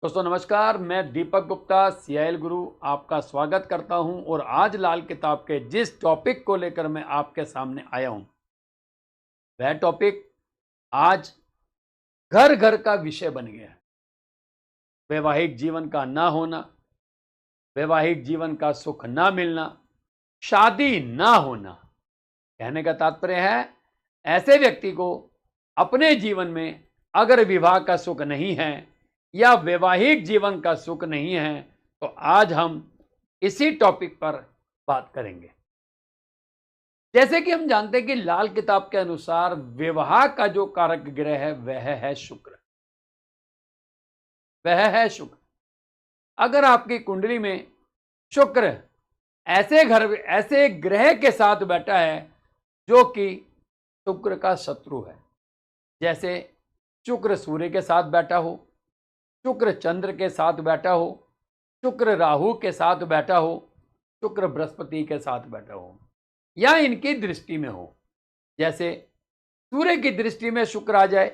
दोस्तों नमस्कार, मैं दीपक गुप्ता सीआईएल गुरु आपका स्वागत करता हूं और आज लाल किताब के जिस टॉपिक को लेकर मैं आपके सामने आया हूं वह टॉपिक आज घर घर का विषय बन गया है। वैवाहिक जीवन का ना होना, वैवाहिक जीवन का सुख ना मिलना, शादी ना होना। कहने का तात्पर्य है ऐसे व्यक्ति को अपने जीवन में अगर विवाह का सुख नहीं है या वैवाहिक जीवन का सुख नहीं है तो आज हम इसी टॉपिक पर बात करेंगे। जैसे कि हम जानते हैं कि लाल किताब के अनुसार विवाह का जो कारक ग्रह है वह है शुक्र। वह है शुक्र। अगर आपकी कुंडली में शुक्र ऐसे ग्रह के साथ बैठा है जो कि शुक्र का शत्रु है, जैसे शुक्र सूर्य के साथ बैठा हो, शुक्र चंद्र के साथ बैठा हो, शुक्र राहु के साथ बैठा हो, शुक्र बृहस्पति के साथ बैठा हो या इनकी दृष्टि में हो। जैसे सूर्य की दृष्टि में शुक्र आ जाए,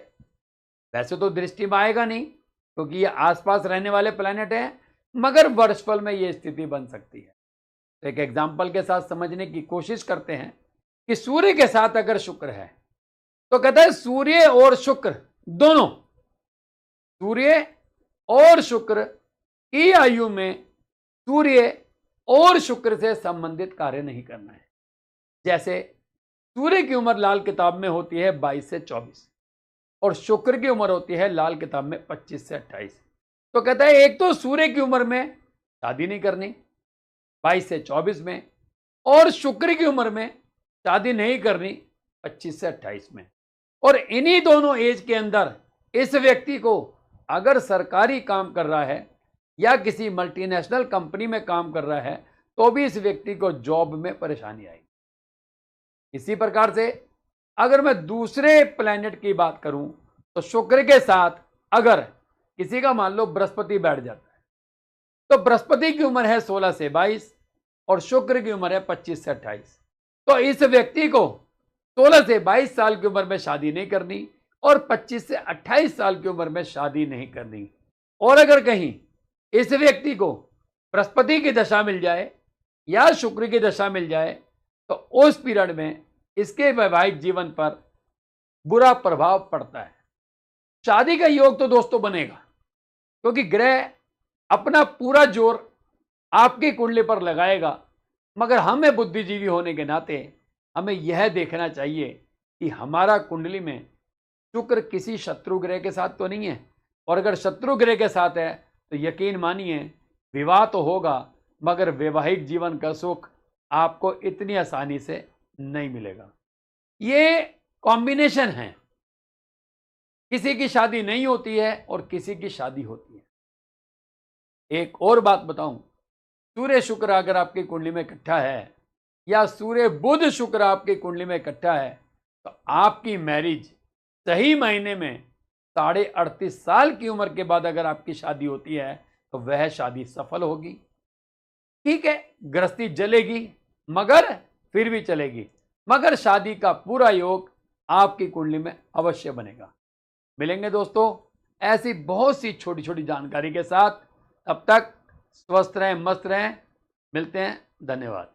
वैसे तो दृष्टि में आएगा नहीं क्योंकि ये आसपास रहने वाले प्लैनेट हैं, मगर वर्षफल में ये स्थिति बन सकती है। तो एक एग्जाम्पल के साथ समझने की कोशिश करते हैं कि सूर्य के साथ अगर शुक्र है तो कहता है सूर्य और शुक्र दोनों, सूर्य और शुक्र की आयु में सूर्य और शुक्र से संबंधित कार्य नहीं करना है। जैसे सूर्य की उम्र लाल किताब में होती है 22 से 24 और शुक्र की उम्र होती है लाल किताब में 25 से 28। तो कहता है एक तो सूर्य की उम्र में शादी नहीं करनी 22 से 24 में, और शुक्र की उम्र में शादी नहीं करनी 25 से 28 में। और इन्हीं दोनों एज के अंदर इस व्यक्ति को अगर सरकारी काम कर रहा है या किसी मल्टीनेशनल कंपनी में काम कर रहा है तो भी इस व्यक्ति को जॉब में परेशानी आएगी। इसी प्रकार से अगर मैं दूसरे प्लैनेट की बात करूं तो शुक्र के साथ अगर किसी का मान लो बृहस्पति बैठ जाता है तो बृहस्पति की उम्र है 16 से 22 और शुक्र की उम्र है 25 से 28। तो इस व्यक्ति को 16 से 22 साल की उम्र में शादी नहीं करनी और 25 से 28 साल की उम्र में शादी नहीं करनी। और अगर कहीं इस व्यक्ति को बृहस्पति की दशा मिल जाए या शुक्र की दशा मिल जाए तो उस पीरियड में इसके वैवाहिक जीवन पर बुरा प्रभाव पड़ता है। शादी का योग तो दोस्तों बनेगा क्योंकि ग्रह अपना पूरा जोर आपकी कुंडली पर लगाएगा, मगर हमें बुद्धिजीवी होने के नाते हमें यह देखना चाहिए कि हमारा कुंडली में शुक्र किसी शत्रु ग्रह के साथ तो नहीं है, और अगर शत्रु ग्रह के साथ है तो यकीन मानिए विवाह तो होगा मगर वैवाहिक जीवन का सुख आपको इतनी आसानी से नहीं मिलेगा। ये कॉम्बिनेशन है, किसी की शादी नहीं होती है और किसी की शादी होती है। एक और बात बताऊं, सूर्य शुक्र अगर आपकी कुंडली में इकट्ठा है या सूर्य बुध शुक्र आपकी कुंडली में इकट्ठा है तो आपकी मैरिज सही महीने में 38.5 साल की उम्र के बाद अगर आपकी शादी होती है तो वह शादी सफल होगी। ठीक है, गृहस्थी जलेगी मगर फिर भी चलेगी, मगर शादी का पूरा योग आपकी कुंडली में अवश्य बनेगा। मिलेंगे दोस्तों ऐसी बहुत सी छोटी छोटी जानकारी के साथ, तब तक स्वस्थ रहें, मस्त रहें। मिलते हैं, धन्यवाद।